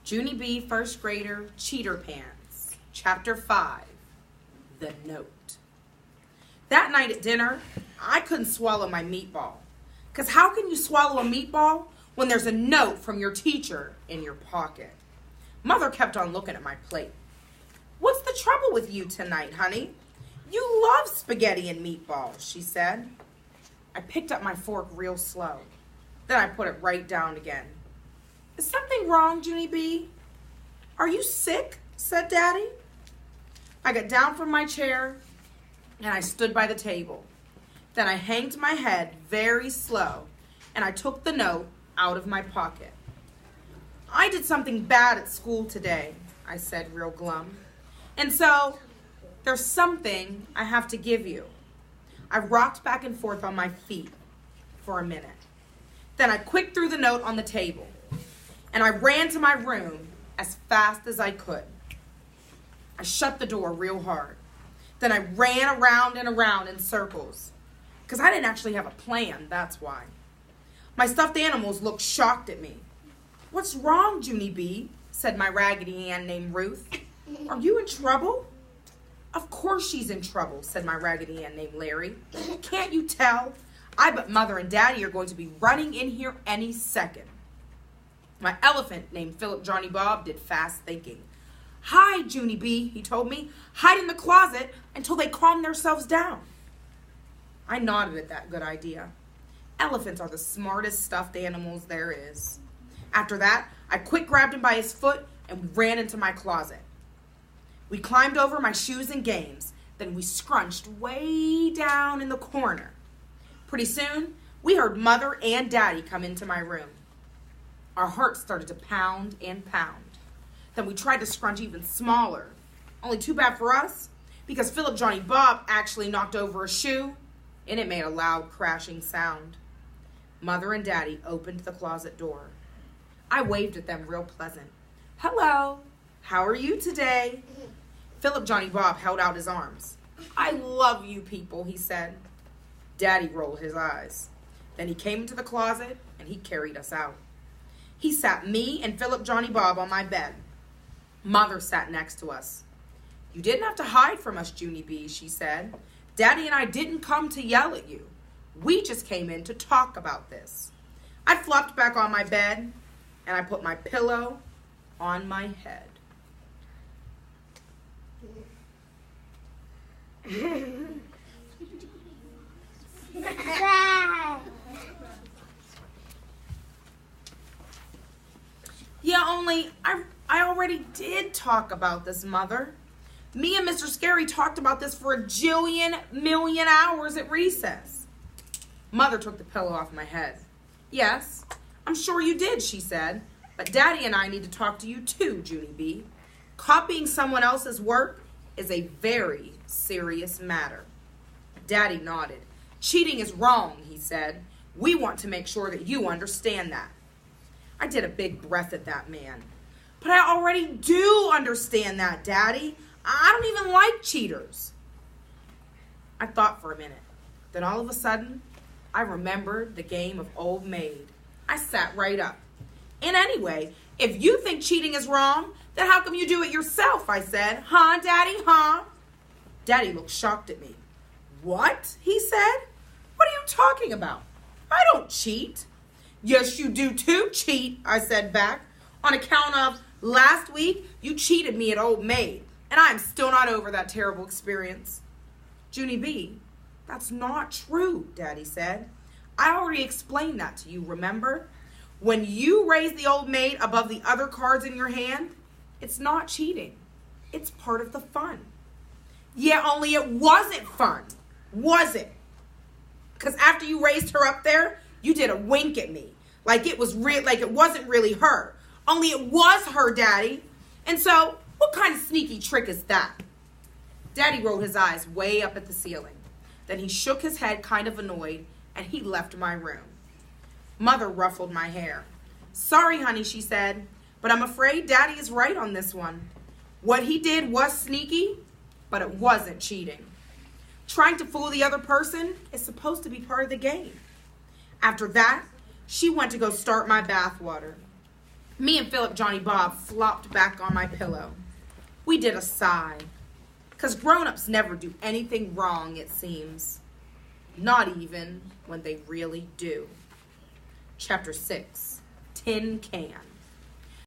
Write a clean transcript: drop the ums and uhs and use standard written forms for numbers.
Junie B. First Grader Cheater Pants, Chapter 5, The Note. That night at dinner, I couldn't swallow my meatball. Because how can you swallow a meatball when there's a note from your teacher in your pocket? Mother kept on looking at my plate. "What's the trouble with you tonight, honey? You love spaghetti and meatballs," she said. I picked up my fork real slow. Then I put it right down again. "Is something wrong, Junie B?" "Are you sick?" said Daddy. I got down from my chair and I stood by the table. Then I hanged my head very slow and I took the note out of my pocket. "I did something bad at school today," I said real glum. "And so there's something I have to give you." I rocked back and forth on my feet for a minute. Then I quick threw the note on the table and I ran to my room as fast as I could. I shut the door real hard. Then I ran around and around in circles because I didn't actually have a plan, that's why. My stuffed animals looked shocked at me. "What's wrong, Junie B?" said my Raggedy Ann named Ruth. "Are you in trouble?" "Of course she's in trouble," said my Raggedy Ann named Larry. "Can't you tell? I bet Mother and Daddy are going to be running in here any second." My elephant named Philip Johnny Bob did fast thinking. "Hide, Junie B," he told me. "Hide in the closet until they calm themselves down." I nodded at that good idea. Elephants are the smartest stuffed animals there is. After that, I quick grabbed him by his foot and we ran into my closet. We climbed over my shoes and games. Then we scrunched way down in the corner. Pretty soon, we heard Mother and Daddy come into my room. Our hearts started to pound and pound. Then we tried to scrunch even smaller. Only too bad for us, because Philip Johnny Bob actually knocked over a shoe, and it made a loud crashing sound. Mother and Daddy opened the closet door. I waved at them real pleasant. "Hello, how are you today?" Philip Johnny Bob held out his arms. "I love you people," he said. Daddy rolled his eyes. Then he came into the closet and he carried us out. He sat me and Philip Johnny Bob on my bed. Mother sat next to us. "You didn't have to hide from us, Junie B," she said. "Daddy and I didn't come to yell at you. We just came in to talk about this." I flopped back on my bed and I put my pillow on my head. Yeah, only I already did talk about this, Mother. Me and Mr. Scary talked about this for a jillion million hours at recess. Mother took the pillow off my head. "Yes, I'm sure you did," she said. "But Daddy and I need to talk to you too, Junie B. Copying someone else's work is a very serious matter." Daddy nodded. "Cheating is wrong," he said. "We want to make sure that you understand that." I did a big breath at that man. "But I already do understand that, Daddy. I don't even like cheaters." I thought for a minute. Then all of a sudden, I remembered the game of Old Maid. I sat right up. "And anyway, if you think cheating is wrong, then how come you do it yourself?" I said. "Huh, Daddy, huh?" Daddy looked shocked at me. "What?" he said. "What are you talking about? I don't cheat." "Yes, you do too, cheat," I said back. "On account of last week, you cheated me at Old Maid, and I am still not over that terrible experience." "Junie B, that's not true," Daddy said. "I already explained that to you, remember? When you raise the Old Maid above the other cards in your hand, it's not cheating. It's part of the fun." "Yeah, only it wasn't fun, was it? Because after you raised her up there, you did a wink at me, like it wasn't really her. Only it was her, Daddy. And so, what kind of sneaky trick is that?" Daddy rolled his eyes way up at the ceiling. Then he shook his head kind of annoyed, and he left my room. Mother ruffled my hair. "Sorry, honey," she said, "but I'm afraid Daddy is right on this one. What he did was sneaky, but it wasn't cheating. Trying to fool the other person is supposed to be part of the game." After that, she went to go start my bath water. Me and Philip Johnny Bob flopped back on my pillow. We did a sigh. 'Cause grown-ups never do anything wrong, it seems. Not even when they really do. Chapter 6, Tin Can.